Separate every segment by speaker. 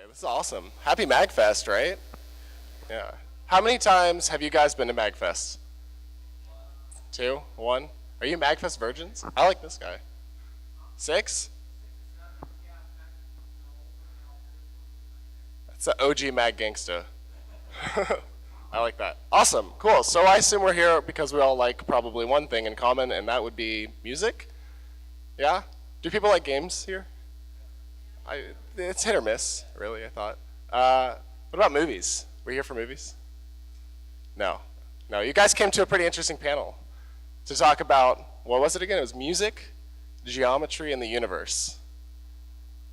Speaker 1: This is awesome. Happy MAGFest, right? Yeah. How many times have you guys been to MAGFest? Two? One? Are you MAGFest virgins? I like this guy. Six? That's the OG Mag Gangsta. I like that. Awesome. Cool. So I assume we're here because we all like probably one thing in common, and that would be music? Yeah? Do people like games here? It's hit or miss, really, I thought. What about movies? We're here for movies? No. No, you guys came to a pretty interesting panel to talk about, what was it again? It was music, geometry, and the universe.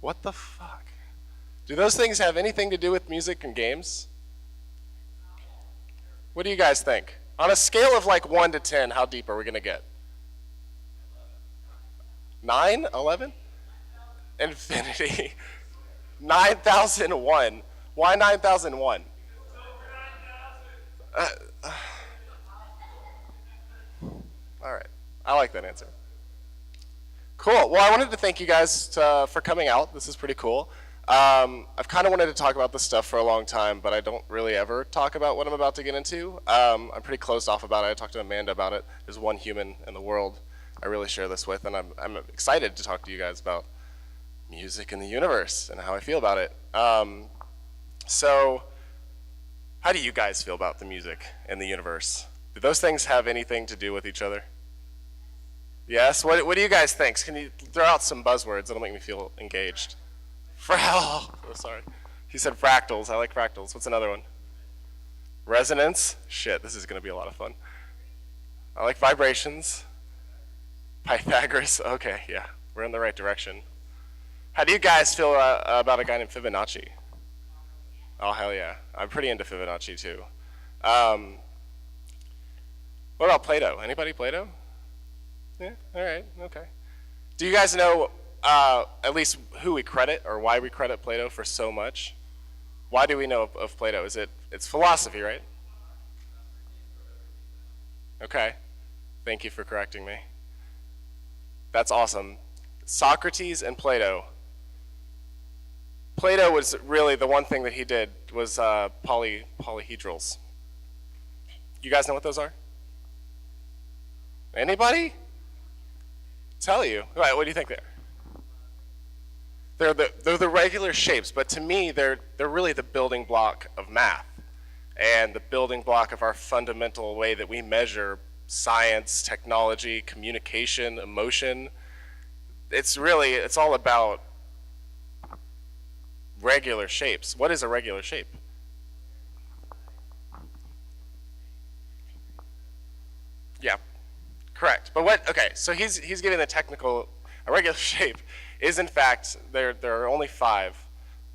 Speaker 1: What the fuck? Do those things have anything to do with music and games? What do you guys think? On a scale of like 1 to 10, how deep are we going to get? 9? 11? Infinity. 9001. Why 9001? All right. I like that answer. Cool. Well, I wanted to thank you guys for coming out. This is pretty cool. I've kind of wanted to talk about this stuff for a long time, but I don't really ever talk about what I'm about to get into. I'm pretty closed off about it. I talked to Amanda about it. There's one human in the world I really share this with, and I'm excited to talk to you guys about music in the universe and how I feel about it. So, how do you guys feel about the music in the universe? Do those things have anything to do with each other? Yes? What do you guys think? Can you throw out some buzzwords that'll make me feel engaged? Oh, sorry. He said fractals. I like fractals. What's another one? Resonance? Shit, this is going to be a lot of fun. I like vibrations. Pythagoras. Okay, yeah. We're in the right direction. How do you guys feel about a guy named Fibonacci? Oh, hell yeah. I'm pretty into Fibonacci, too. What about Plato? Anybody Plato? Yeah, all right, okay. Do you guys know at least who we credit or why we credit Plato for so much? Why do we know of Plato? It's philosophy, right? Okay. Thank you for correcting me. That's awesome. Socrates and Plato. Plato was really the one thing that he did was polyhedrals. You guys know what those are? Anybody? Tell you. What do you think they are? They're the regular shapes, but to me, they're really the building block of math and the building block of our fundamental way that we measure science, technology, communication, emotion. It's all about regular shapes. What is a regular shape? Yeah, correct. But okay, so he's giving the technical, a regular shape is in fact, there are only 5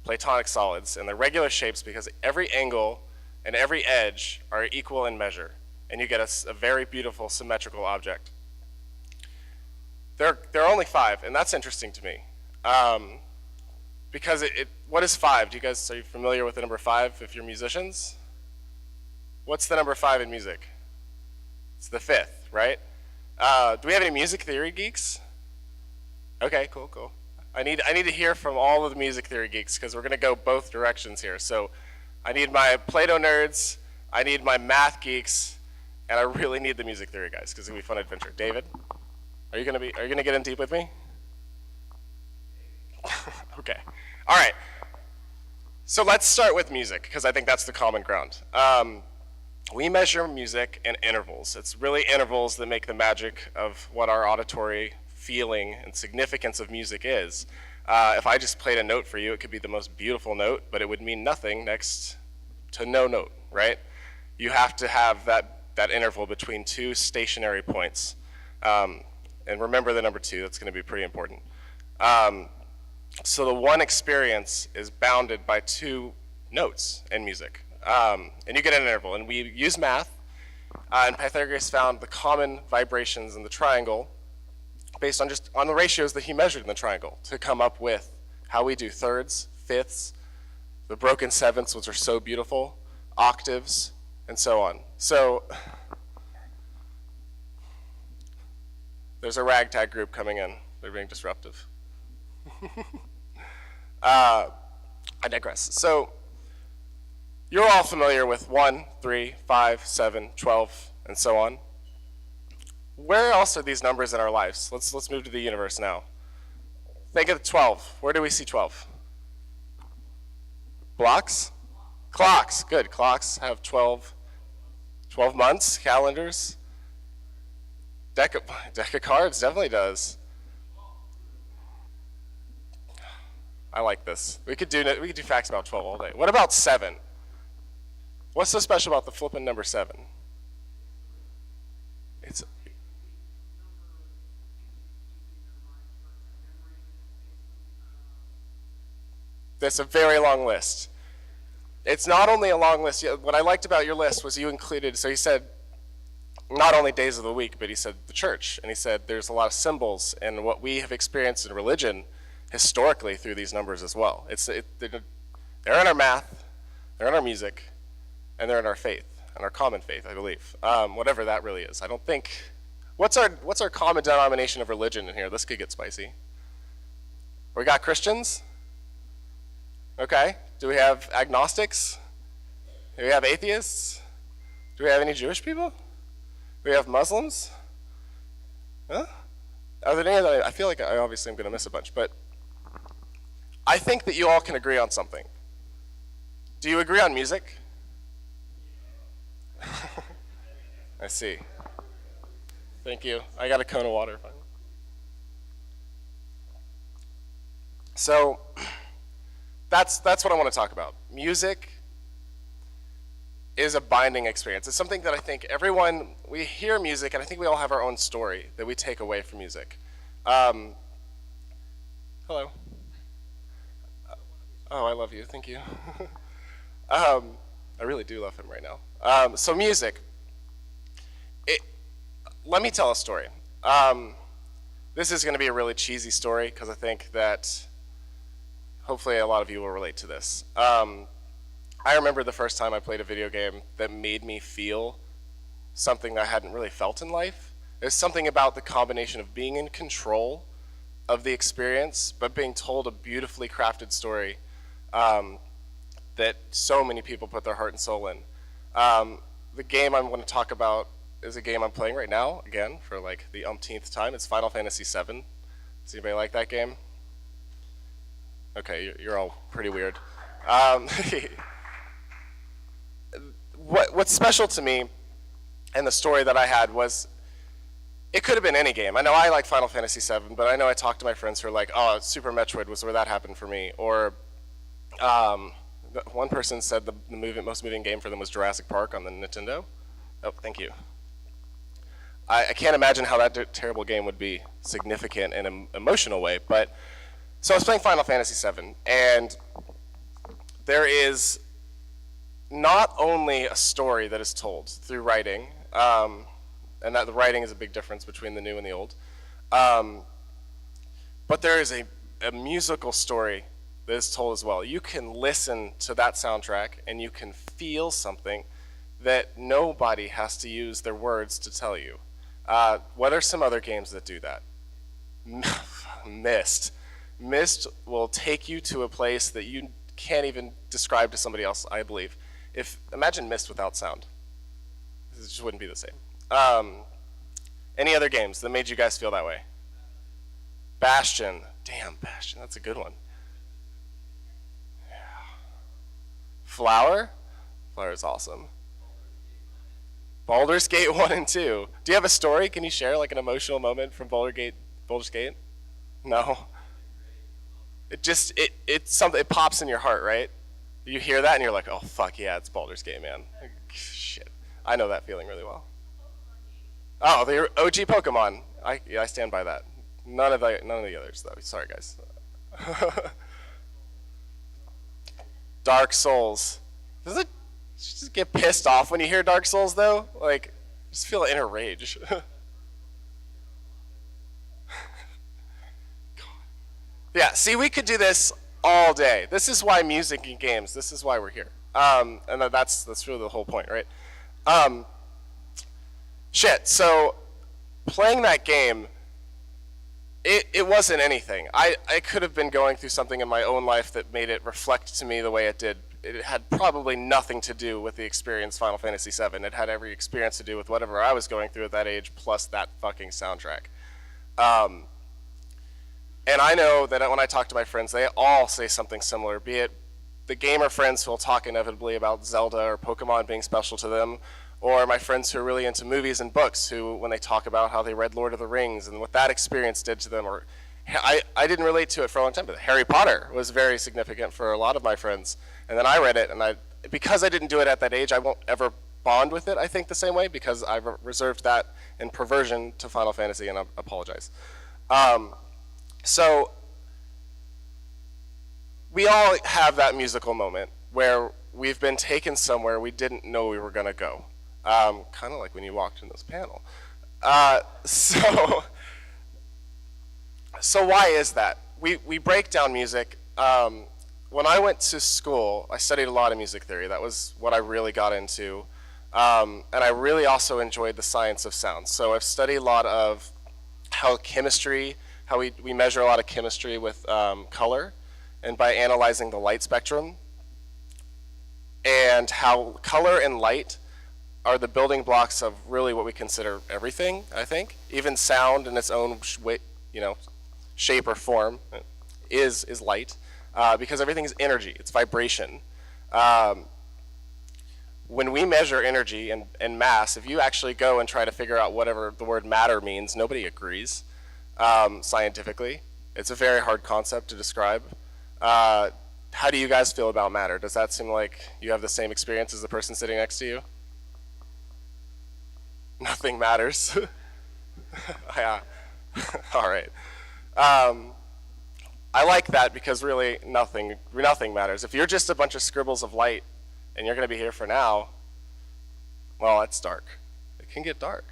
Speaker 1: Platonic solids, and they're regular shapes because every angle and every edge are equal in measure, and you get a very beautiful symmetrical object. There are only 5, and that's interesting to me. Because what is 5? Are you familiar with the number 5 if you're musicians? What's the number 5 in music? It's the 5th, right? Do we have any music theory geeks? Okay, cool. I need to hear from all of the music theory geeks because we're going to go both directions here. So I need my Plato nerds, I need my math geeks, and I really need the music theory guys because it's going to be a fun adventure. David, are you going to get in deep with me? Okay. All right. So let's start with music because I think that's the common ground. We measure music in intervals. It's really intervals that make the magic of what our auditory feeling and significance of music is. If I just played a note for you, it could be the most beautiful note, but it would mean nothing next to no note, right? You have to have that interval between 2 stationary points. And remember the number 2, that's going to be pretty important. So the one experience is bounded by 2 notes in music. And you get an interval. And we use math, and Pythagoras found the common vibrations in the triangle based on the ratios that he measured in the triangle to come up with how we do thirds, fifths, the broken sevenths, which are so beautiful, octaves, and so on. So there's a ragtag group coming in. They're being disruptive. I digress. So you're all familiar with 1, 3, 5, 7, 12, and so on. Where else are these numbers in our lives? Let's move to the universe now. Think of 12. Where do we see 12? Blocks? Clocks. Good. Clocks have 12 months, calendars. Deck of cards definitely does. I like this. We could do facts about 12 all day. What about 7? What's so special about the flippin' number 7? That's a very long list. It's not only a long list. What I liked about your list was you included, so he said not only days of the week, but he said the church. And he said there's a lot of symbols and what we have experienced in religion historically through these numbers as well. They're in our math, they're in our music, and they're in our faith, and our common faith, I believe. Whatever that really is. I don't think, what's our common denomination of religion in here? This could get spicy. We got Christians? Okay. Do we have agnostics? Do we have atheists? Do we have any Jewish people? Do we have Muslims? Huh? Are there any other? I feel like I obviously am going to miss a bunch, but I think that you all can agree on something. Do you agree on music? I see. Thank you. I got a cone of water finally. So that's what I want to talk about. Music is a binding experience. It's something that I think everyone, we hear music, and I think we all have our own story that we take away from music. Hello. Oh, I love you. Thank you. I really do love him right now. So music. Let me tell a story. This is going to be a really cheesy story because I think that hopefully a lot of you will relate to this. I remember the first time I played a video game that made me feel something I hadn't really felt in life. There's something about the combination of being in control of the experience, but being told a beautifully crafted story that so many people put their heart and soul in. The game I'm going to talk about is a game I'm playing right now, again, for like the umpteenth time. It's Final Fantasy VII. Does anybody like that game? Okay, you're all pretty weird. What's special to me and the story that I had was, it could have been any game. I know I like Final Fantasy VII, but I know I talked to my friends who are like, oh, Super Metroid was where that happened for me. Or one person said the most moving game for them was Jurassic Park on the Nintendo. Oh, thank you. I can't imagine how that terrible game would be significant in an emotional way. But so I was playing Final Fantasy VII, and there is not only a story that is told through writing, and that the writing is a big difference between the new and the old, but there is a musical story that is told as well. You can listen to that soundtrack and you can feel something that nobody has to use their words to tell you. What are some other games that do that? Myst. Myst will take you to a place that you can't even describe to somebody else, I believe. Imagine Myst without sound. It just wouldn't be the same. Any other games that made you guys feel that way? Bastion. Damn, Bastion, that's a good one. Yeah. Flower? Flower is awesome. Baldur's Gate 1 and 2. Do you have a story? Can you share like an emotional moment from Baldur's Gate? No? It's something, it pops in your heart, right? You hear that and you're like, oh fuck yeah, it's Baldur's Gate, man. Shit. I know that feeling really well. Oh, the OG Pokemon. I stand by that. None of the others though. Sorry guys. Dark Souls. Does it just get pissed off when you hear Dark Souls though? Like, just feel inner rage. Yeah, see, we could do this all day. This is why music and games, this is why we're here. And that's really the whole point, right? So playing that game, It wasn't anything. I could have been going through something in my own life that made it reflect to me the way it did. It had probably nothing to do with the experience Final Fantasy VII. It had every experience to do with whatever I was going through at that age, plus that fucking soundtrack. And I know that when I talk to my friends, they all say something similar, be it the gamer friends who will talk inevitably about Zelda or Pokemon being special to them, or my friends who are really into movies and books who, when they talk about how they read Lord of the Rings and what that experience did to them, or I didn't relate to it for a long time, but Harry Potter was very significant for a lot of my friends. And then I read it, and because I didn't do it at that age, I won't ever bond with it, I think, the same way, because I reserved that in perversion to Final Fantasy, and I apologize. So we all have that musical moment where we've been taken somewhere we didn't know we were going to go. Kind of like when you walked in this panel. So why is that? We break down music. When I went to school, I studied a lot of music theory. That was what I really got into. And I really also enjoyed the science of sound. So I've studied a lot of how we measure a lot of chemistry with color, and by analyzing the light spectrum, and how color and light are the building blocks of really what we consider everything, I think. Even sound in its own shape or form is light, because everything is energy, it's vibration. When we measure energy and mass, if you actually go and try to figure out whatever the word matter means, nobody agrees scientifically. It's a very hard concept to describe. How do you guys feel about matter? Does that seem like you have the same experience as the person sitting next to you? Nothing matters. Yeah. All right. I like that because really nothing matters. If you're just a bunch of scribbles of light and you're going to be here for now, well, that's dark. It can get dark.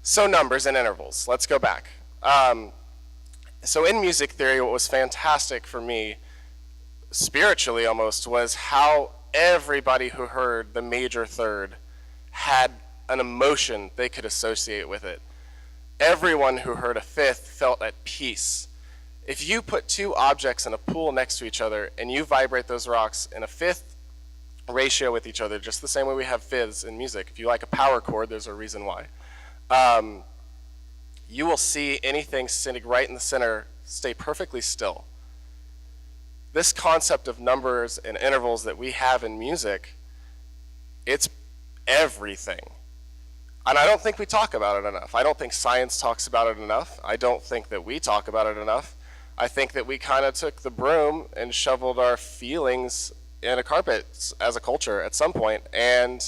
Speaker 1: So numbers and intervals. Let's go back. So in music theory, what was fantastic for me, spiritually almost, was how everybody who heard the major third had an emotion they could associate with it. Everyone who heard a fifth felt at peace. If you put two objects in a pool next to each other and you vibrate those rocks in a fifth ratio with each other, just the same way we have fifths in music. If you like a power chord, there's a reason why. You will see anything sitting right in the center stay perfectly still. This concept of numbers and intervals that we have in music, it's everything. And I don't think we talk about it enough. I don't think science talks about it enough. I don't think that we talk about it enough. I think that we kind of took the broom and shoveled our feelings in a carpet as a culture at some point. And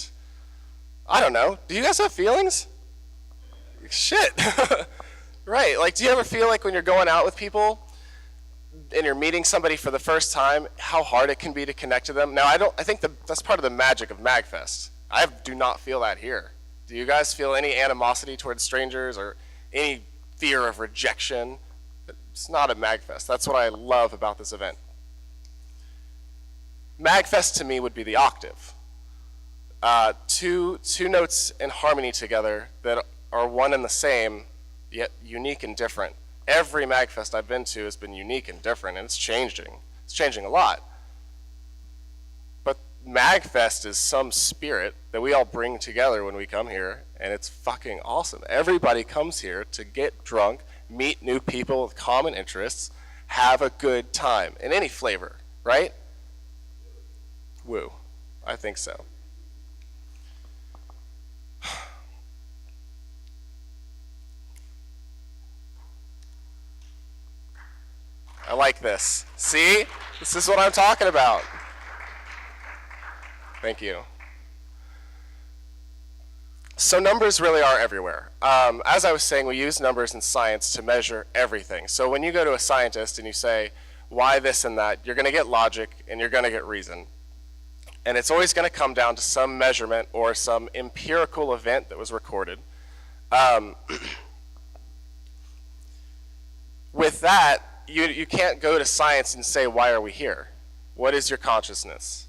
Speaker 1: I don't know. Do you guys have feelings? Shit. Right. Like, do you ever feel like when you're going out with people and you're meeting somebody for the first time, how hard it can be to connect to them? Now, I think that's part of the magic of MAGFest. I do not feel that here. Do you guys feel any animosity towards strangers or any fear of rejection? It's not a MAGFest. That's what I love about this event. MAGFest to me would be the octave. Two notes in harmony together that are one and the same, yet unique and different. Every MAGFest I've been to has been unique and different, and it's changing. It's changing a lot. But MAGFest is some spirit that we all bring together when we come here, and it's fucking awesome. Everybody comes here to get drunk, meet new people with common interests, have a good time, in any flavor, right? Woo. I think so. I like this. See? This is what I'm talking about. Thank you. So numbers really are everywhere. As I was saying, we use numbers in science to measure everything. So when you go to a scientist and you say, why this and that, you're going to get logic and you're going to get reason. And it's always going to come down to some measurement or some empirical event that was recorded. With that, you can't go to science and say, why are we here? What is your consciousness?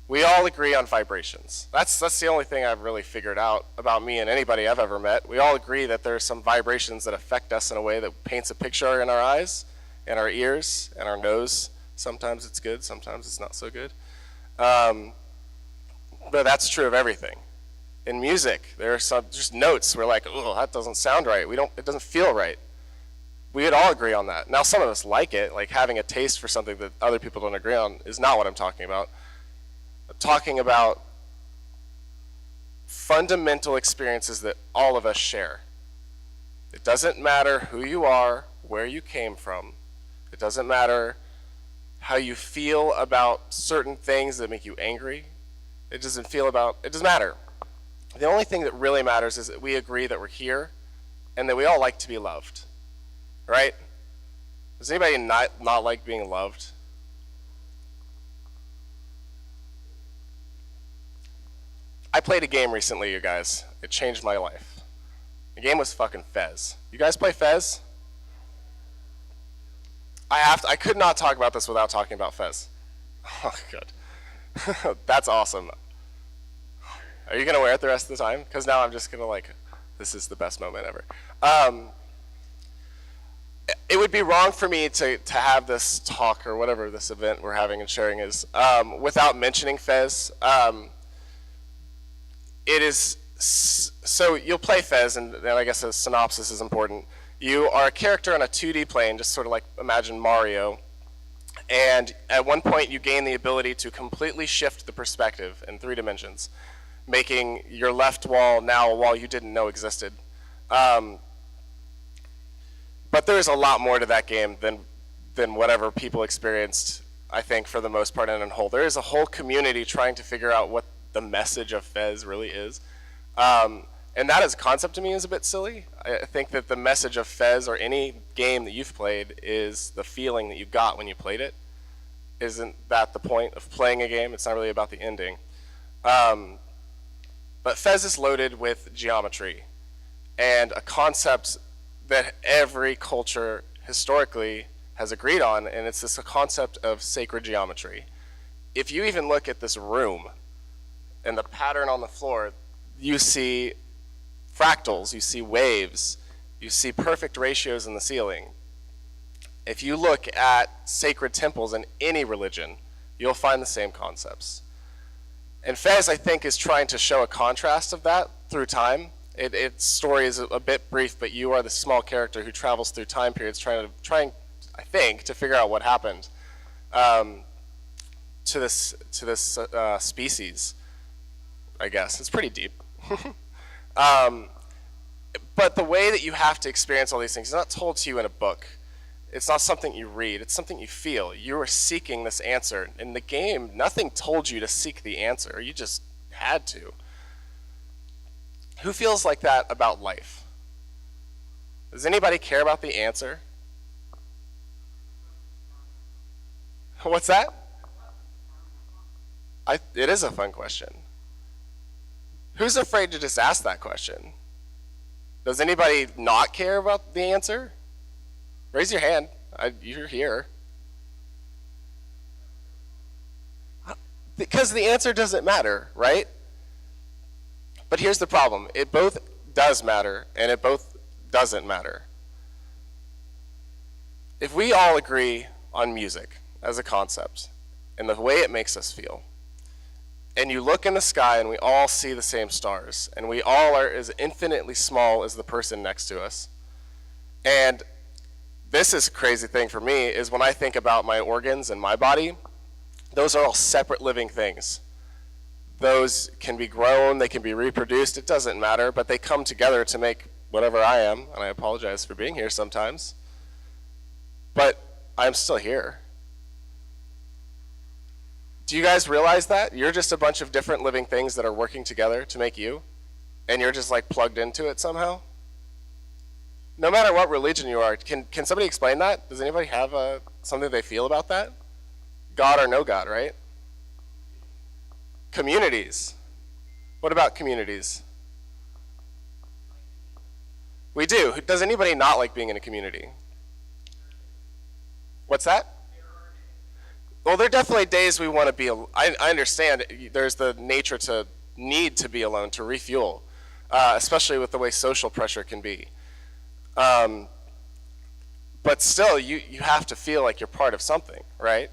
Speaker 1: We all agree on vibrations. That's the only thing I've really figured out about me and anybody I've ever met. We all agree that there are some vibrations that affect us in a way that paints a picture in our eyes, and our ears, and our nose. Sometimes it's good, sometimes it's not so good. But that's true of everything. In music, there are some just notes we're like, oh, that doesn't sound right. It doesn't feel right. We would all agree on that. Now, some of us like it, like having a taste for something that other people don't agree on is not what I'm talking about. I'm talking about fundamental experiences that all of us share. It doesn't matter who you are, where you came from. It doesn't matter how you feel about certain things that make you angry. It doesn't matter. The only thing that really matters is that we agree that we're here and that we all like to be loved, right? Does anybody not like being loved? I played a game recently, you guys. It changed my life. The game was fucking Fez. You guys play Fez? I could not talk about this without talking about Fez. Oh, good. That's awesome. Are you going to wear it the rest of the time? Because now I'm just going to this is the best moment ever. It would be wrong for me to have this talk or whatever this event we're having and sharing is without mentioning Fez. It is, so you'll play Fez, and I guess a synopsis is important. You are a character on a 2D plane, just sort of like imagine Mario, and at one point you gain the ability to completely shift the perspective in 3 dimensions, making your left wall now a wall you didn't know existed. But there's a lot more to that game than whatever people experienced, I think, for the most part, in a whole. There is a whole community trying to figure out what the message of Fez really is. And that as a concept to me is a bit silly. I think that the message of Fez or any game that you've played is the feeling that you got when you played it. Isn't that the point of playing a game? It's not really about the ending. But Fez is loaded with geometry and a concept that every culture historically has agreed on, and it's this concept of sacred geometry. If you even look at this room and the pattern on the floor, you see fractals, you see waves, you see perfect ratios in the ceiling. If you look at sacred temples in any religion, you'll find the same concepts. And Fez, I think, is trying to show a contrast of that through time. Its story is a bit brief, but you are the small character who travels through time periods trying, I think, to figure out what happened to this species, I guess. It's pretty deep. But the way that you have to experience all these things is not told to you in a book. It's not something you read. It's something you feel. You are seeking this answer. In the game, nothing told you to seek the answer. You just had to. Who feels like that about life? Does anybody care about the answer? What's that? It is a fun question. Who's afraid to just ask that question? Does anybody not care about the answer? Raise your hand. You're here. Because the answer doesn't matter, right? But here's the problem. It both does matter and it both doesn't matter. If we all agree on music as a concept and the way it makes us feel, and you look in the sky and we all see the same stars, and we all are as infinitely small as the person next to us, and this is a crazy thing for me, is when I think about my organs and my body, those are all separate living things. Those can be grown, they can be reproduced, it doesn't matter, but they come together to make whatever I am, and I apologize for being here sometimes. But I'm still here. Do you guys realize that? You're just a bunch of different living things that are working together to make you, and you're just like plugged into it somehow? No matter what religion you are, can somebody explain that? Does anybody have something they feel about that? God or no God, right? Communities. What about communities? We do. Does anybody not like being in a community? What's that? Well, there are definitely days we want to be. I understand there's the nature to need to be alone to refuel, especially with the way social pressure can be. Um, but still, you have to feel like you're part of something, right?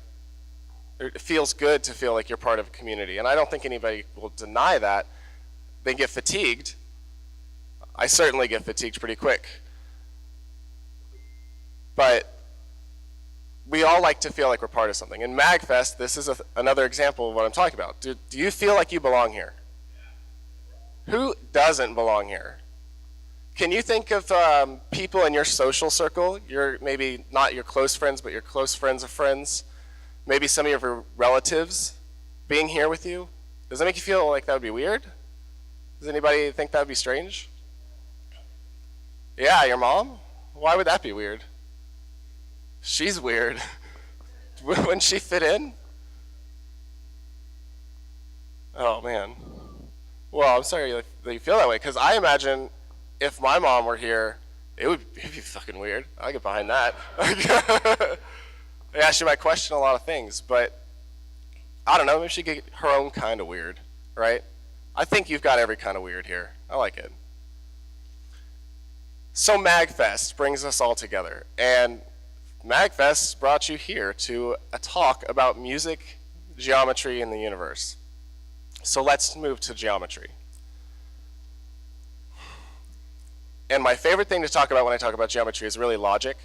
Speaker 1: It feels good to feel like you're part of a community, and I don't think anybody will deny that. They get fatigued. I certainly get fatigued pretty quick. But we all like to feel like we're part of something. In MAGFest, this is another example of what I'm talking about. Do you feel like you belong here? Who doesn't belong here? Can you think of people in your social circle, maybe not your close friends, but your close friends of friends, maybe some of your relatives being here with you? Does that make you feel like that would be weird? Does anybody think that would be strange? Yeah, your mom? Why would that be weird? She's weird. Wouldn't she fit in? Oh, man. Well, I'm sorry that you feel that way, because I imagine if my mom were here, it'd be fucking weird. I'll get behind that. Yeah, she might question a lot of things, but I don't know, maybe she get her own kind of weird, right? I think you've got every kind of weird here. I like it. So MAGFest brings us all together, and MAGFest brought you here to a talk about music, geometry, and the universe. So let's move to geometry. And my favorite thing to talk about when I talk about geometry is really logic.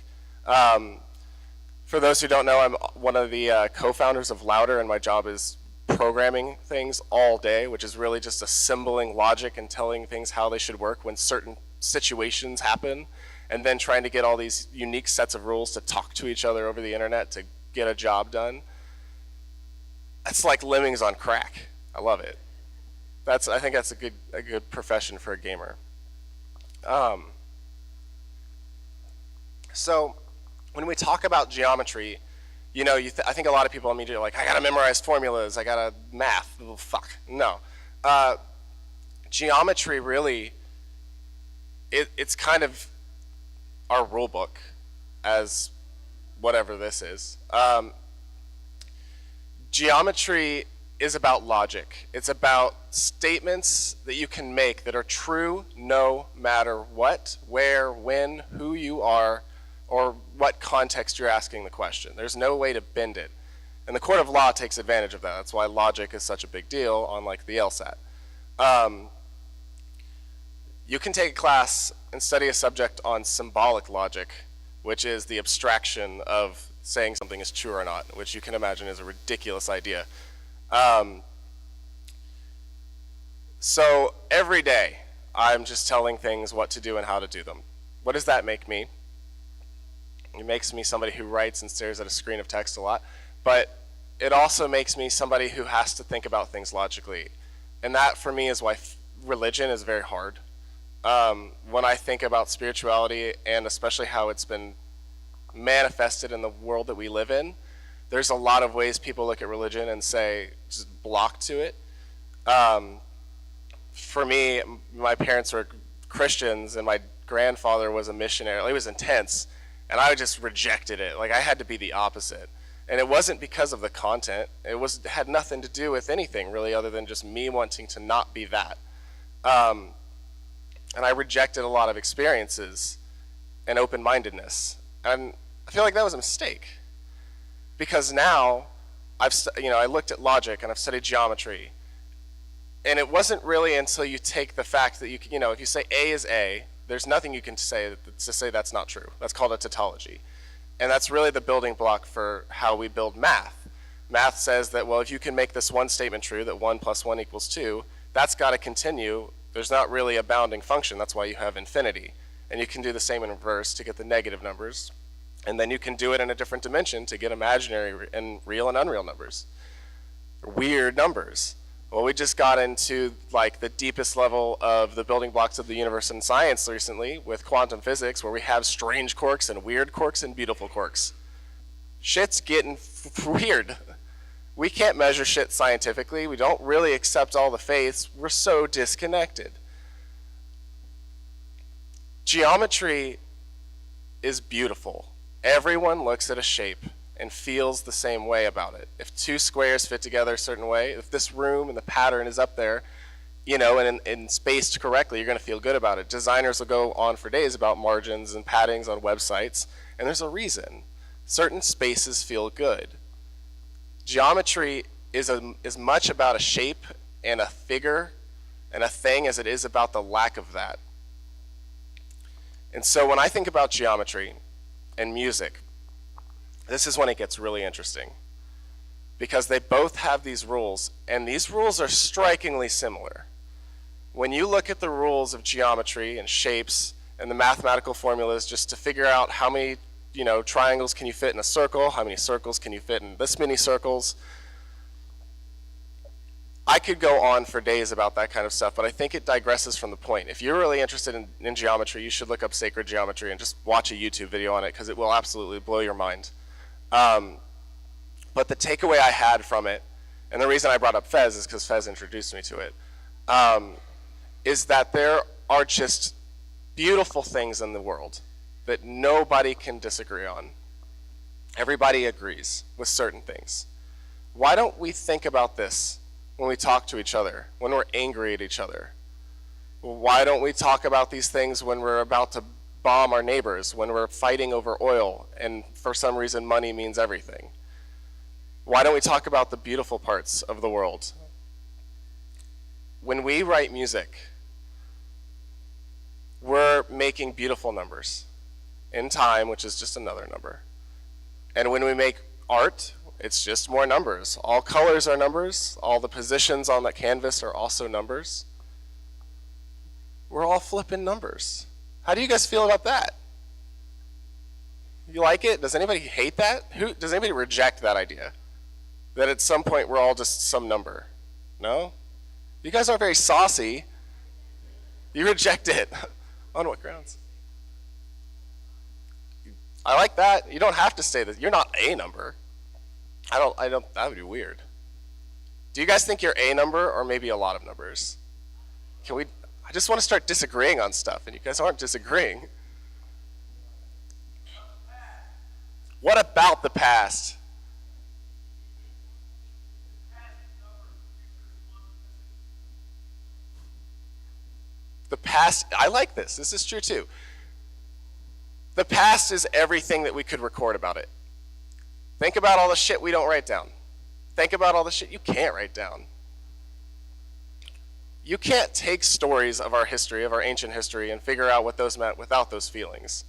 Speaker 1: For those who don't know, I'm one of the co-founders of Louder, and my job is programming things all day, which is really just assembling logic and telling things how they should work when certain situations happen, and then trying to get all these unique sets of rules to talk to each other over the internet to get a job done. It's like lemmings on crack. I love it. I think that's a good profession for a gamer. So when we talk about geometry, you know, I think a lot of people immediately are like, I gotta memorize formulas, I gotta math. Well, fuck, no. Geometry really, it's kind of our rule book as whatever this is. Geometry is about logic. It's about statements that you can make that are true no matter what, where, when, who you are, or what context you're asking the question. There's no way to bend it. And the court of law takes advantage of that. That's why logic is such a big deal on like the LSAT. You can take a class and study a subject on symbolic logic, which is the abstraction of saying something is true or not, which you can imagine is a ridiculous idea. So every day, I'm just telling things what to do and how to do them. What does that make me? It makes me somebody who writes and stares at a screen of text a lot, but it also makes me somebody who has to think about things logically. And that, for me, is why religion is very hard. When I think about spirituality, and especially how it's been manifested in the world that we live in, there's a lot of ways people look at religion and say, just block to it. For me, my parents were Christians, and my grandfather was a missionary. It was intense, and I just rejected it. Like, I had to be the opposite. And it wasn't because of the content. It had nothing to do with anything, really, other than just me wanting to not be that. And I rejected a lot of experiences and open-mindedness. And I feel like that was a mistake. Because now, I looked at logic and I've studied geometry. And it wasn't really until you take the fact that if you say A is A, there's nothing you can say to say that's not true. That's called a tautology. And that's really the building block for how we build math. Math says that, well, if you can make this one statement true, that 1 + 1 = 2, that's got to continue. There's not really a bounding function. That's why you have infinity. And you can do the same in reverse to get the negative numbers. And then you can do it in a different dimension to get imaginary and real and unreal numbers. Weird numbers. Well, we just got into like the deepest level of the building blocks of the universe in science recently with quantum physics, where we have strange quarks and weird quarks and beautiful quarks. Shit's getting weird. We can't measure shit scientifically. We don't really accept all the faiths. We're so disconnected. Geometry is beautiful. Everyone looks at a shape and feels the same way about it. If two squares fit together a certain way, if this room and the pattern is up there, and spaced correctly, you're going to feel good about it. Designers will go on for days about margins and paddings on websites, and there's a reason. Certain spaces feel good. Geometry is as much about a shape and a figure and a thing as it is about the lack of that. And so when I think about geometry and music, this is when it gets really interesting, because they both have these rules, and these rules are strikingly similar. When you look at the rules of geometry and shapes and the mathematical formulas just to figure out how many triangles can you fit in a circle, how many circles can you fit in this many circles, I could go on for days about that kind of stuff, but I think it digresses from the point. If you're really interested in geometry, you should look up sacred geometry and just watch a YouTube video on it, because it will absolutely blow your mind. But the takeaway I had from it, and the reason I brought up Fez is because Fez introduced me to it, is that there are just beautiful things in the world that nobody can disagree on. Everybody agrees with certain things. Why don't we think about this when we talk to each other, when we're angry at each other? Why don't we talk about these things when we're about to bomb our neighbors, when we're fighting over oil and for some reason money means everything? Why don't we talk about the beautiful parts of the world? When we write music, we're making beautiful numbers in time, which is just another number. And when we make art, it's just more numbers. All colors are numbers. All the positions on the canvas are also numbers. We're all flipping numbers. How do you guys feel about that? You like it? Does anybody hate that? Does anybody reject that idea? That at some point we're all just some number? No? You guys aren't very saucy. You reject it. On what grounds? I like that. You don't have to say that. You're not a number. I don't, that would be weird. Do you guys think you're a number or maybe a lot of numbers? I just want to start disagreeing on stuff, and you guys aren't disagreeing. What about the past? The past, I like this. This is true too. The past is everything that we could record about it. Think about all the shit we don't write down. Think about all the shit you can't write down. You can't take stories of our history, of our ancient history, and figure out what those meant without those feelings.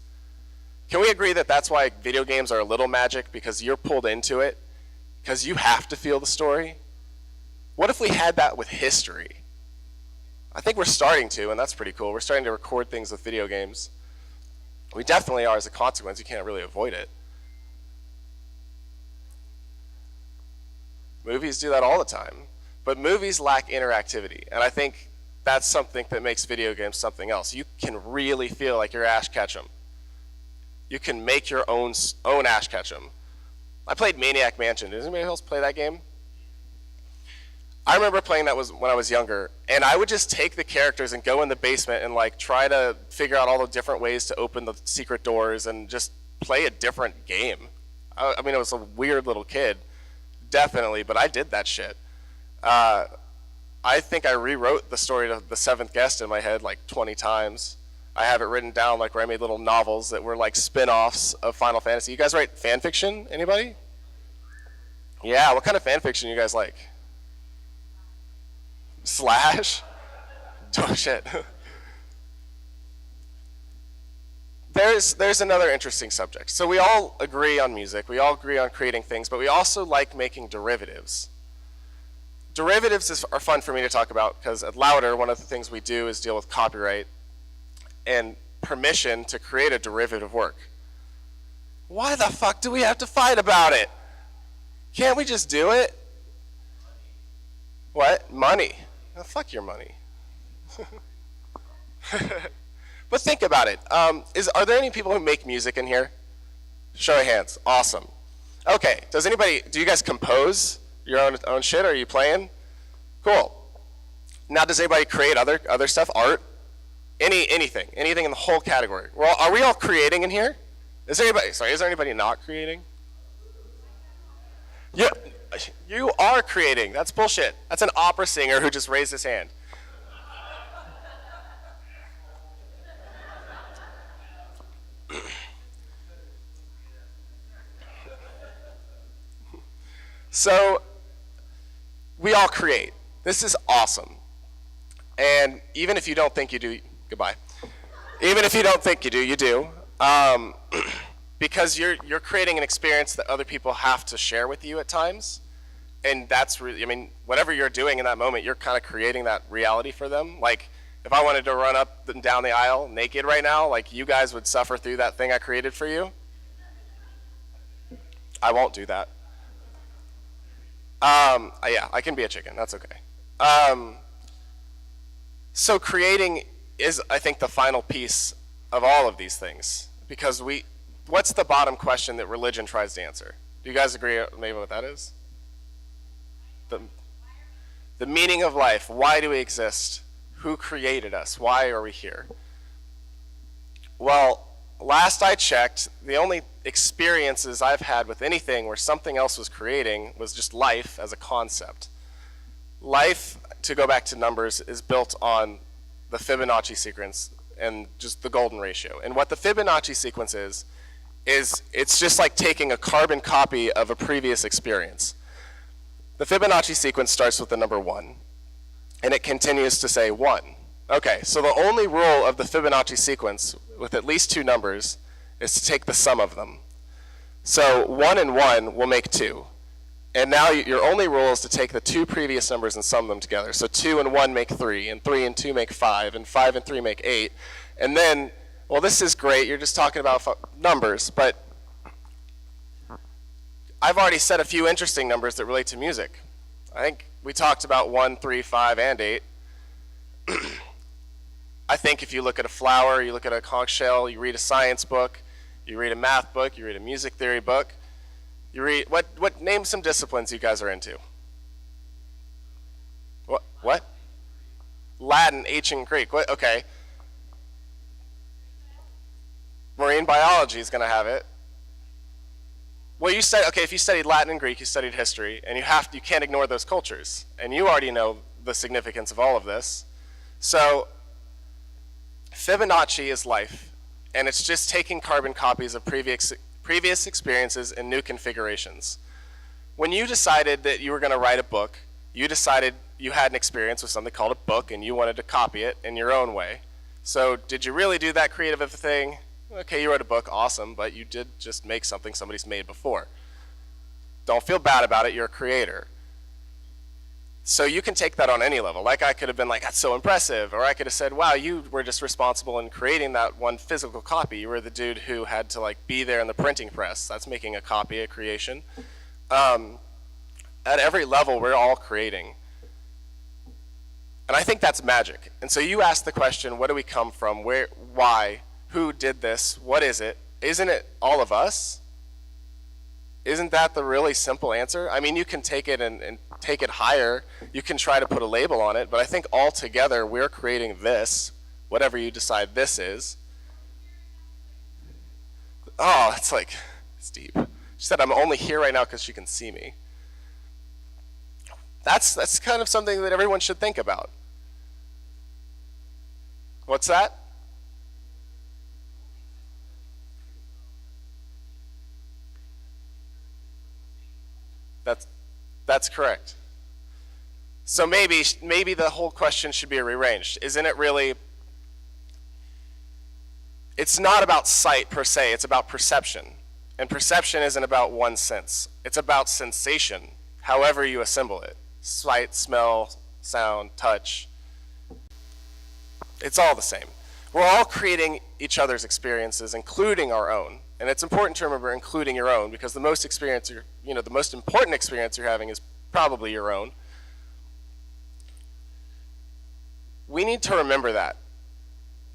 Speaker 1: Can we agree that that's why video games are a little magic, because you're pulled into it, because you have to feel the story? What if we had that with history? I think we're starting to, and that's pretty cool. We're starting to record things with video games. We definitely are as a consequence. You can't really avoid it. Movies do that all the time. But movies lack interactivity, and I think that's something that makes video games something else. You can really feel like you're Ash Ketchum. You can make your own Ash Ketchum. I played Maniac Mansion. Does anybody else play that game? I remember playing that when I was younger, and I would just take the characters and go in the basement and try to figure out all the different ways to open the secret doors and just play a different game. I mean, I was a weird little kid, definitely, but I did that shit. I think I rewrote the story of The Seventh Guest in my head 20 times. I have it written down where I made little novels that were spin-offs of Final Fantasy. You guys write fan fiction? Anybody? Yeah, what kind of fan fiction you guys like? Slash? Oh shit. There's another interesting subject. So we all agree on music, we all agree on creating things, but we also like making derivatives. Derivatives are fun for me to talk about because at Louder, one of the things we do is deal with copyright and permission to create a derivative work. Why the fuck do we have to fight about it? Can't we just do it? What? Money. Oh, fuck your money. But think about it. Are there any people who make music in here? Show of hands. Awesome. Okay. Do you guys compose your own shit? Are you playing? Cool. Now, does anybody create other stuff? Art? Anything in the whole category? Are we all creating in here? Is there anybody not creating? You are creating. That's bullshit. That's an opera singer who just raised his hand. So, we all create. This is awesome. And even if you don't think you do, goodbye. Even if you don't think you do, you do. Because you're creating an experience that other people have to share with you at times. And that's really, I mean, whatever you're doing in that moment, you're kind of creating that reality for them. Like, if I wanted to run up and down the aisle naked right now, like, you guys would suffer through that thing I created for you. I won't do that. Yeah, I can be a chicken. That's okay. So creating is, I think, the final piece of all of these things. Because what's the bottom question that religion tries to answer? Do you guys agree maybe what that is? The meaning of life. Why do we exist? Who created us? Why are we here? Well, last I checked, the only experiences I've had with anything where something else was creating was just life as a concept. Life, to go back to numbers, is built on the Fibonacci sequence and just the golden ratio. And what the Fibonacci sequence is it's just like taking a carbon copy of a previous experience. The Fibonacci sequence starts with the number 1, and it continues to say 1. Okay, so the only rule of the Fibonacci sequence with at least 2 numbers is to take the sum of them. So 1 and 1 will make 2. And now your only rule is to take the 2 previous numbers and sum them together. So 2 and 1 make 3, and 3 and 2 make 5, and 5 and 3 make 8. And then, well, this is great. You're just talking about numbers, but I've already said a few interesting numbers that relate to music. I think we talked about 1, 3, 5, and 8. I think if you look at a flower, you look at a conch shell, you read a science book, you read a math book, you read a music theory book, you read, name some disciplines you guys are into. What? Latin, ancient Greek, what, okay. Marine biology is gonna have it. Well, if you studied Latin and Greek, you studied history, and you can't ignore those cultures. And you already know the significance of all of this. So, Fibonacci is life, and it's just taking carbon copies of previous experiences in new configurations. When you decided that you were going to write a book, you decided you had an experience with something called a book, and you wanted to copy it in your own way. So, did you really do that creative of a thing? Okay, you wrote a book, awesome, but you did just make something somebody's made before. Don't feel bad about it, you're a creator. So you can take that on any level. Like I could have been like, that's so impressive. Or I could have said, wow, you were just responsible in creating that one physical copy. You were the dude who had to like be there in the printing press. That's making a copy, a creation. At every level, we're all creating. And I think that's magic. And so you ask the question, what do we come from? Where, why? Who did this? What is it? Isn't it all of us? Isn't that the really simple answer? I mean, you can take it and take it higher. You can try to put a label on it, but I think all together we're creating this, whatever you decide this is. Oh, it's like, it's deep. She said, I'm only here right now because she can see me. That's kind of something that everyone should think about. What's that? That's correct. So maybe the whole question should be rearranged. Isn't it really, it's not about sight per se, it's about perception. And perception isn't about one sense. It's about sensation, however you assemble it. Sight, smell, sound, touch. It's all the same. We're all creating each other's experiences, including our own. And it's important to remember including your own, because the most important experience you're having is probably your own. We need to remember that.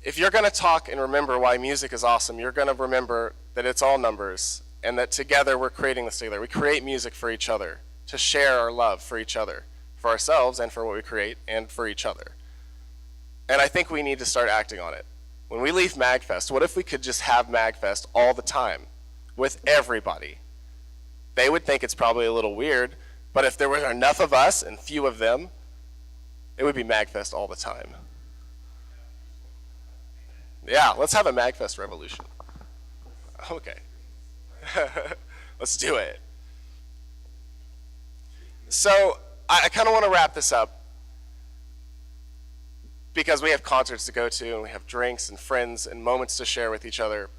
Speaker 1: If you're going to talk and remember why music is awesome, you're going to remember that it's all numbers, and that together we're creating this together. We create music for each other, to share our love for each other, for ourselves and for what we create, and for each other. And I think we need to start acting on it. When we leave MAGFest, what if we could just have MAGFest all the time with everybody? They would think it's probably a little weird, But if there were enough of us and few of them, it would be MAGFest all the time. Yeah, let's have a MAGFest revolution. Okay. Let's do it. So I kind of want to wrap this up because we have concerts to go to and we have drinks and friends and moments to share with each other.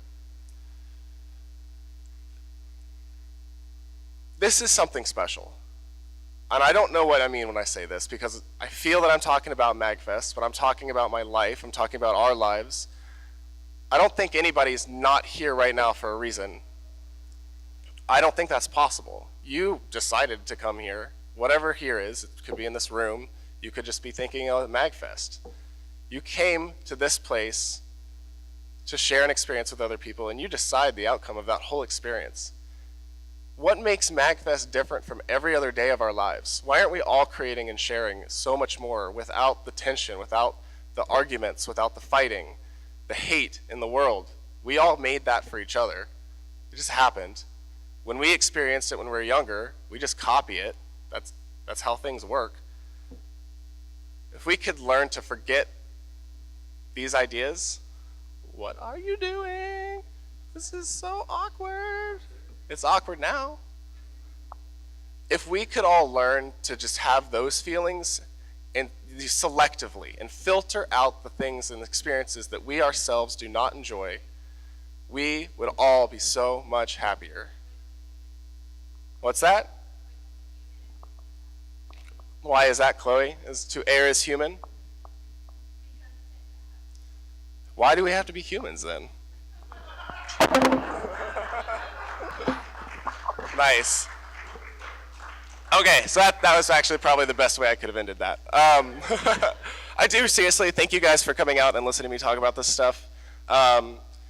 Speaker 1: This is something special. And I don't know what I mean when I say this because I feel that I'm talking about MAGFest, but I'm talking about my life, I'm talking about our lives. I don't think anybody's not here right now for a reason. I don't think that's possible. You decided to come here. Whatever here is, it could be in this room. You could just be thinking of MAGFest. You came to this place to share an experience with other people, and you decide the outcome of that whole experience. What makes MAGFest different from every other day of our lives? Why aren't we all creating and sharing so much more without the tension, without the arguments, without the fighting, the hate in the world? We all made that for each other. It just happened. When we experienced it when we were younger, we just copy it. That's how things work. If we could learn to forget these ideas, what are you doing? This is so awkward. It's awkward now. If we could all learn to just have those feelings and selectively and filter out the things and experiences that we ourselves do not enjoy, we would all be so much happier. What's that? Why is that, Chloe? Is to err is human? Why do we have to be humans then? Nice. Okay, so that was actually probably the best way I could have ended that. I do seriously thank you guys for coming out and listening to me talk about this stuff.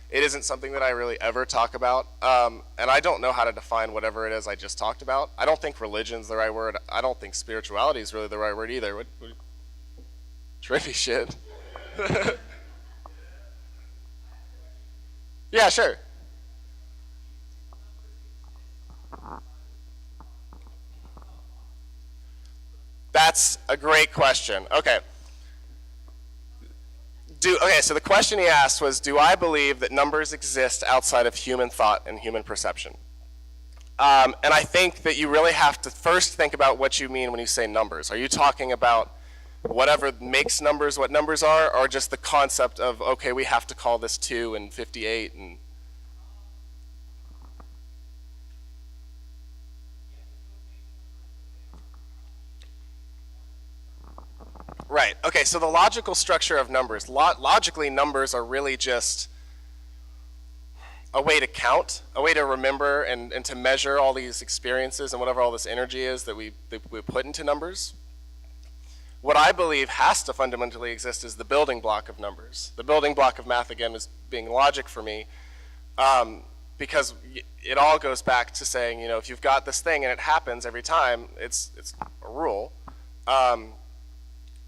Speaker 1: It isn't something that I really ever talk about, and I don't know how to define whatever it is I just talked about. I don't think religion's the right word. I don't think spirituality is really the right word either. What trippy shit. Yeah, sure. That's a great question. Okay. Okay, so the question he asked was, do I believe that numbers exist outside of human thought and human perception? And I think that you really have to first think about what you mean when you say numbers. Are you talking about whatever makes numbers what numbers are, or just the concept of, okay, we have to call this 2 and 58 and... Right, okay, so the logical structure of numbers. Logically, numbers are really just a way to count, a way to remember and to measure all these experiences and whatever all this energy is that we put into numbers. What I believe has to fundamentally exist is the building block of numbers. The building block of math, again, is being logic for me, because it all goes back to saying, you know, if you've got this thing and it happens every time, it's a rule.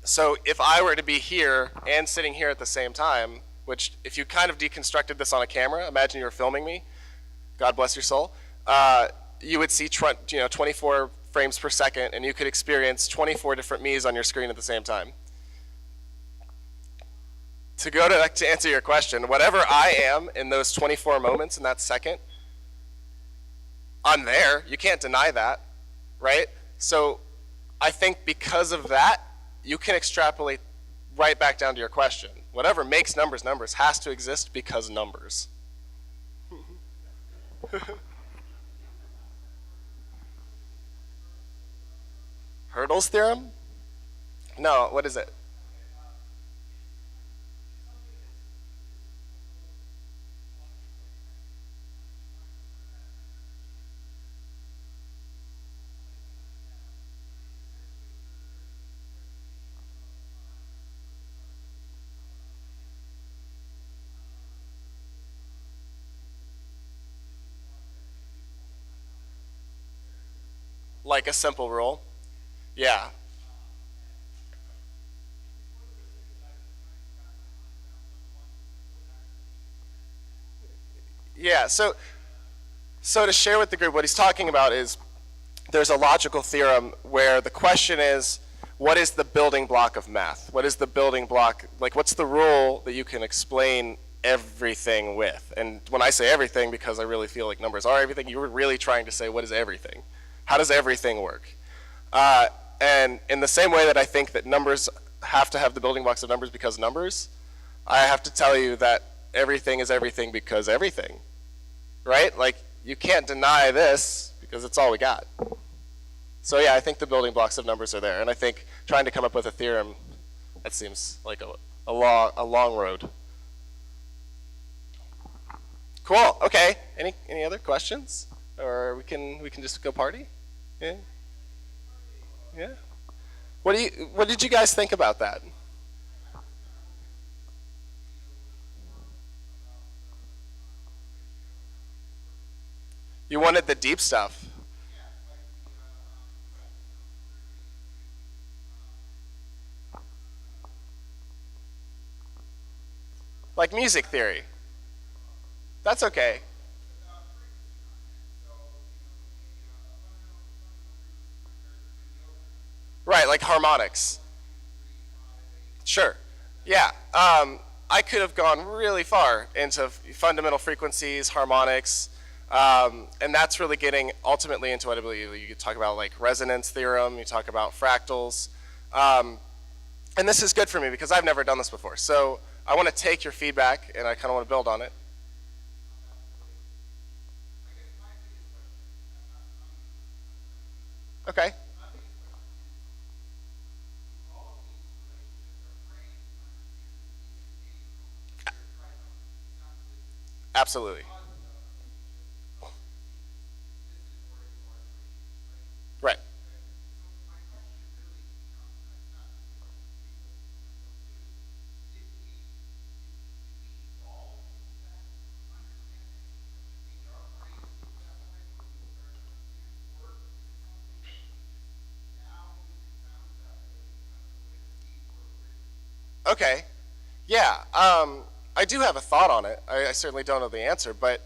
Speaker 1: So if I were to be here and sitting here at the same time, which if you kind of deconstructed this on a camera, imagine you were filming me, God bless your soul, you would see 24 frames per second, and you could experience 24 different me's on your screen at the same time. To answer your question, whatever I am in those 24 moments in that second, I'm there. You can't deny that, right? So I think because of that, you can extrapolate right back down to your question. Whatever makes numbers numbers has to exist because numbers. Hurdle's theorem? No, what is it? Like a simple rule? Yeah. Yeah, so to share with the group, what he's talking about is there's a logical theorem where the question is, what is the building block of math? What is the building block, like what's the rule that you can explain everything with? And when I say everything, because I really feel like numbers are everything, you were really trying to say, what is everything? How does everything work? And in the same way that I think that numbers have to have the building blocks of numbers because numbers, I have to tell you that everything is everything because everything, right? Like, you can't deny this because it's all we got. So yeah, I think the building blocks of numbers are there, and I think trying to come up with a theorem, that seems like a long road. Cool. Okay. Any other questions, or we can just go party? Yeah. Yeah. What did you guys think about that? You wanted the deep stuff. Like music theory. That's okay. Right, like harmonics. Sure. Yeah. I could have gone really far into fundamental frequencies, harmonics, and that's really getting ultimately into what I believe you could talk about, like resonance theorem, you talk about fractals. And this is good for me because I've never done this before. So I want to take your feedback and I kind of want to build on it. Okay. Absolutely. Right. Okay. Yeah. I do have a thought on it. I certainly don't know the answer, but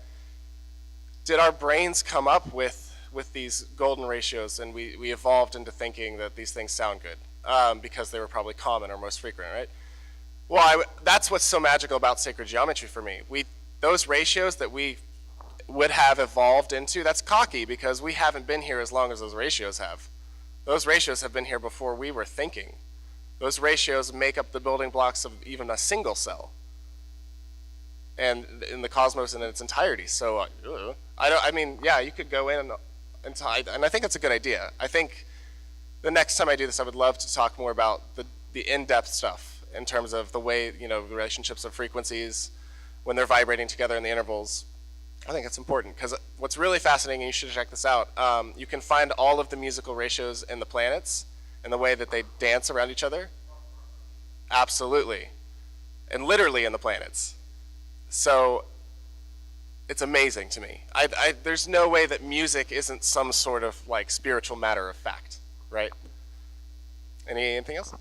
Speaker 1: did our brains come up with these golden ratios and we evolved into thinking that these things sound good because they were probably common or most frequent, right? Well, that's what's so magical about sacred geometry for me. Those ratios that we would have evolved into, that's cocky because we haven't been here as long as those ratios have. Those ratios have been here before we were thinking. Those ratios make up the building blocks of even a single cell and in the cosmos in its entirety. So I mean, yeah, you could go in and I think that's a good idea. I think the next time I do this, I would love to talk more about the in-depth stuff in terms of the way, relationships of frequencies when they're vibrating together in the intervals. I think it's important because what's really fascinating, and you should check this out, you can find all of the musical ratios in the planets and the way that they dance around each other. Absolutely. And literally in the planets. So it's amazing to me. There's no way that music isn't some sort of like spiritual matter of fact, right? Anything else?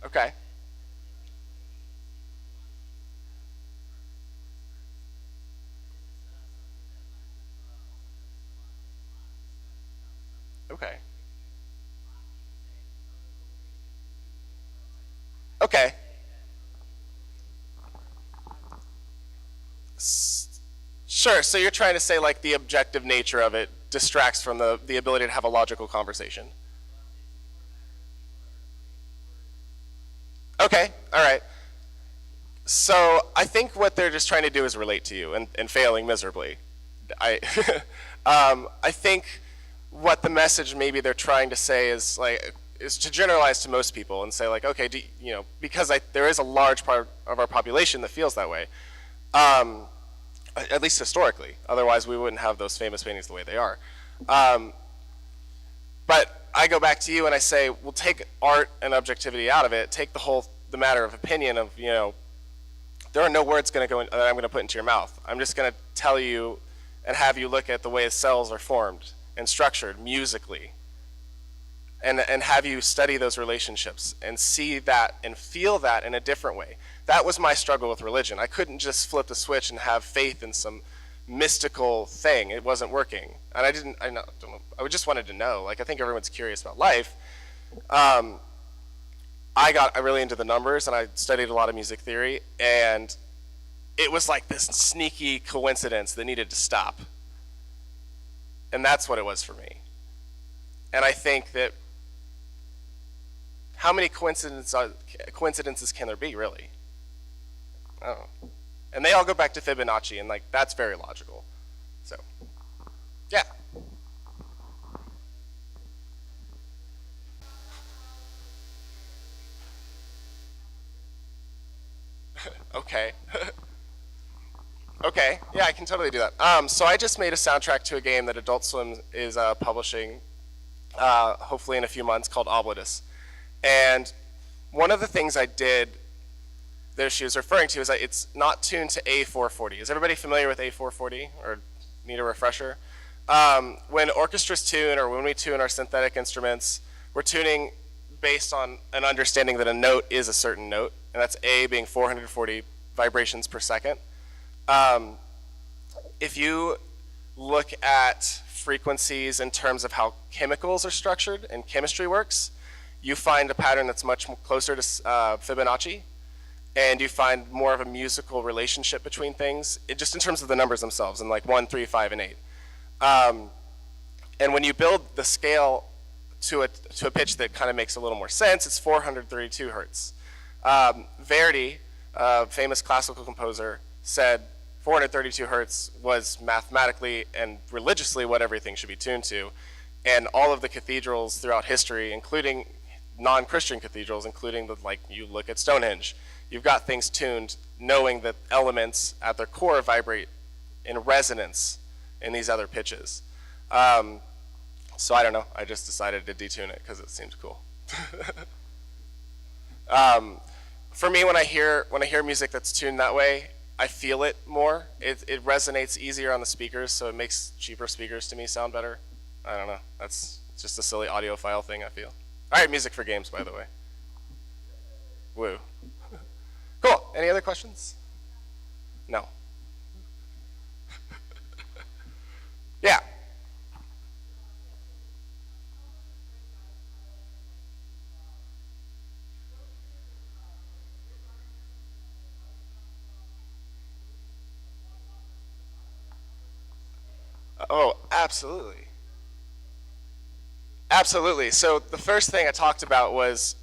Speaker 1: Okay. Okay. Okay. Sure, so you're trying to say like the objective nature of it distracts from the ability to have a logical conversation. Okay, all right. So I think what they're just trying to do is relate to you and failing miserably. I, I think what the message maybe they're trying to say is to generalize to most people and say like, okay, because there is a large part of our population that feels that way, at least historically. Otherwise, we wouldn't have those famous paintings the way they are. But I go back to you and I say, well, take art and objectivity out of it. Take the matter of opinion of, there are no words that I'm going to put into your mouth. I'm just going to tell you and have you look at the way cells are formed and structured musically. and have you study those relationships and see that and feel that in a different way. That was my struggle with religion. I couldn't just flip the switch and have faith in some mystical thing. It wasn't working. And I just wanted to know. Like, I think everyone's curious about life. I got really into the numbers, and I studied a lot of music theory, and it was like this sneaky coincidence that needed to stop. And that's what it was for me. And I think that how many coincidences can there be, really? I don't know. And they all go back to Fibonacci, and like that's very logical. So, yeah. Okay. Okay, yeah, I can totally do that. So I just made a soundtrack to a game that Adult Swim is publishing, hopefully in a few months, called Obladus. And one of the things I did that she was referring to is that it's not tuned to A440. Is everybody familiar with A440 or need a refresher? When orchestras tune or when we tune our synthetic instruments, we're tuning based on an understanding that a note is a certain note, and that's A being 440 vibrations per second. If you look at frequencies in terms of how chemicals are structured and chemistry works, you find a pattern that's much closer to Fibonacci, and you find more of a musical relationship between things, just in terms of the numbers themselves, in like 1, 3, 5, and 8. And when you build the scale to a pitch that kind of makes a little more sense, it's 432 hertz. Verdi, a famous classical composer, said 432 hertz was mathematically and religiously what everything should be tuned to. And all of the cathedrals throughout history, including non-Christian cathedrals, including like you look at Stonehenge, you've got things tuned knowing that elements at their core vibrate in resonance in these other pitches. So I don't know, I just decided to detune it because it seemed cool. For me, when I hear music that's tuned that way, I feel it more. It resonates easier on the speakers, so it makes cheaper speakers to me sound better. I don't know, it's just a silly audiophile thing, I feel. I write music for games, by the way. Woo. Cool, any other questions? No. Yeah. Oh, absolutely. Absolutely. So the first thing I talked about was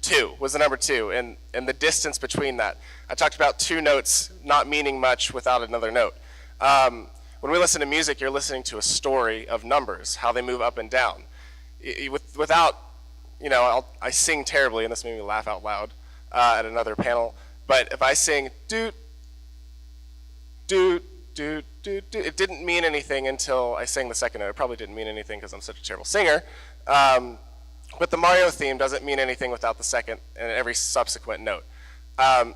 Speaker 1: the number 2, and the distance between that. I talked about 2 notes not meaning much without another note. When we listen to music, you're listening to a story of numbers, how they move up and down. Without, I sing terribly, and this made me laugh out loud at another panel, but if I sing doot, doot, doot, doot, doot, it didn't mean anything until I sang the second note. It probably didn't mean anything because I'm such a terrible singer. But the Mario theme doesn't mean anything without the second and every subsequent note.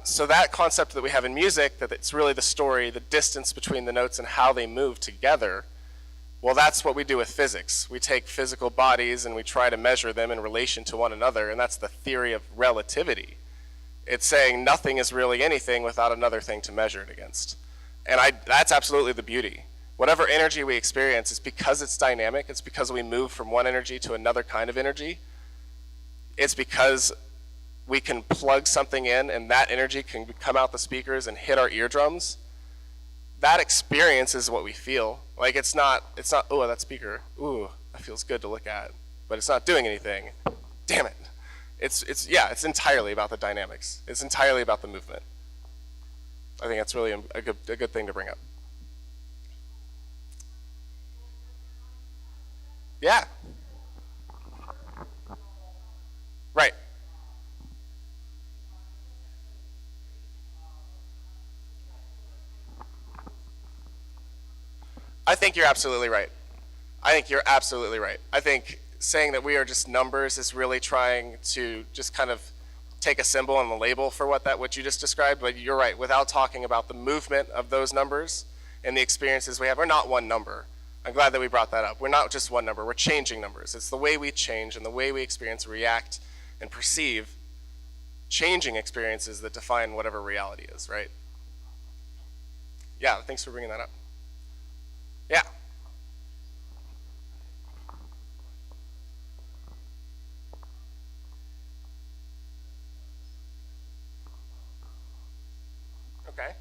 Speaker 1: So that concept that we have in music, that it's really the story, the distance between the notes and how they move together, well, that's what we do with physics. We take physical bodies and we try to measure them in relation to one another, and that's the theory of relativity. It's saying nothing is really anything without another thing to measure it against. And that's absolutely the beauty. Whatever energy we experience is because it's dynamic, it's because we move from one energy to another kind of energy. It's because we can plug something in and that energy can come out the speakers and hit our eardrums. That experience is what we feel. Like it's not, oh, that speaker, ooh, that feels good to look at, but it's not doing anything. Damn it. It's entirely about the dynamics. It's entirely about the movement. I think that's really a good thing to bring up. Yeah. Right. I think you're absolutely right. I think you're absolutely right. I think saying that we are just numbers is really trying to just kind of take a symbol and a label for what you just described, but you're right. Without talking about the movement of those numbers and the experiences we have, we're not one number. I'm glad that we brought that up. We're not just one number, we're changing numbers. It's the way we change and the way we experience, react, and perceive changing experiences that define whatever reality is, right? Yeah, thanks for bringing that up. Yeah. Okay.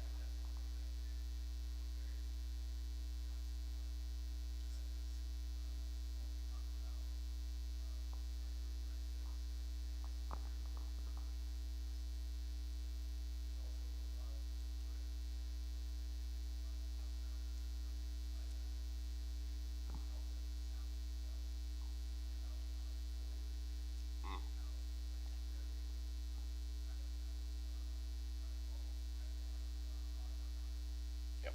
Speaker 1: Yep.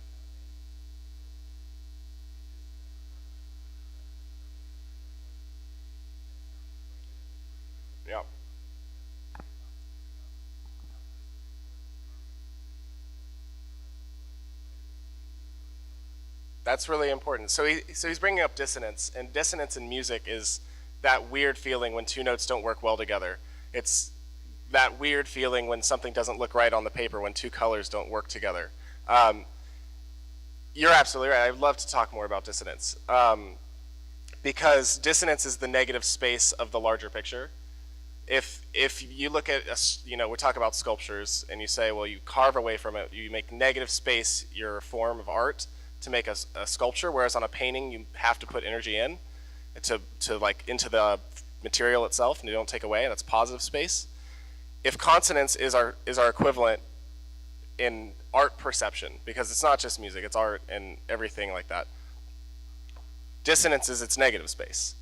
Speaker 1: Yep. That's really important. So he's bringing up dissonance, and dissonance in music is that weird feeling when two notes don't work well together. It's that weird feeling when something doesn't look right on the paper, when two colors don't work together. Um, you're absolutely right. I'd love to talk more about dissonance, because dissonance is the negative space of the larger picture. If you look at we talk about sculptures, and you say, well, you carve away from it, you make negative space your form of art to make a sculpture, whereas on a painting you have to put energy in to like into the material itself, and you don't take away, and that's positive space. If consonance is our equivalent in art perception, because it's not just music, it's art and everything like that, dissonance is its negative space.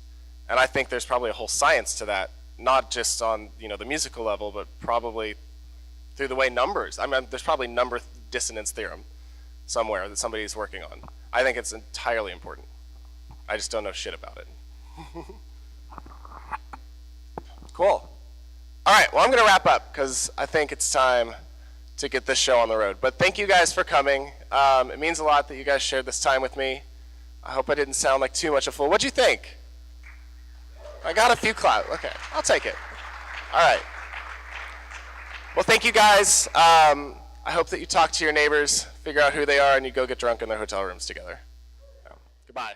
Speaker 1: And I think there's probably a whole science to that, not just on the musical level, but probably through the way numbers. I mean, there's probably number dissonance theorem somewhere that somebody's working on. I think it's entirely important. I just don't know shit about it. Cool. All right, well, I'm going to wrap up because I think it's time to get this show on the road. But thank you guys for coming. It means a lot that you guys shared this time with me. I hope I didn't sound like too much of a fool. What'd you think? I got a few clout. Okay, I'll take it. All right. Well, thank you guys. I hope that you talk to your neighbors, figure out who they are, and you go get drunk in their hotel rooms together. Goodbye.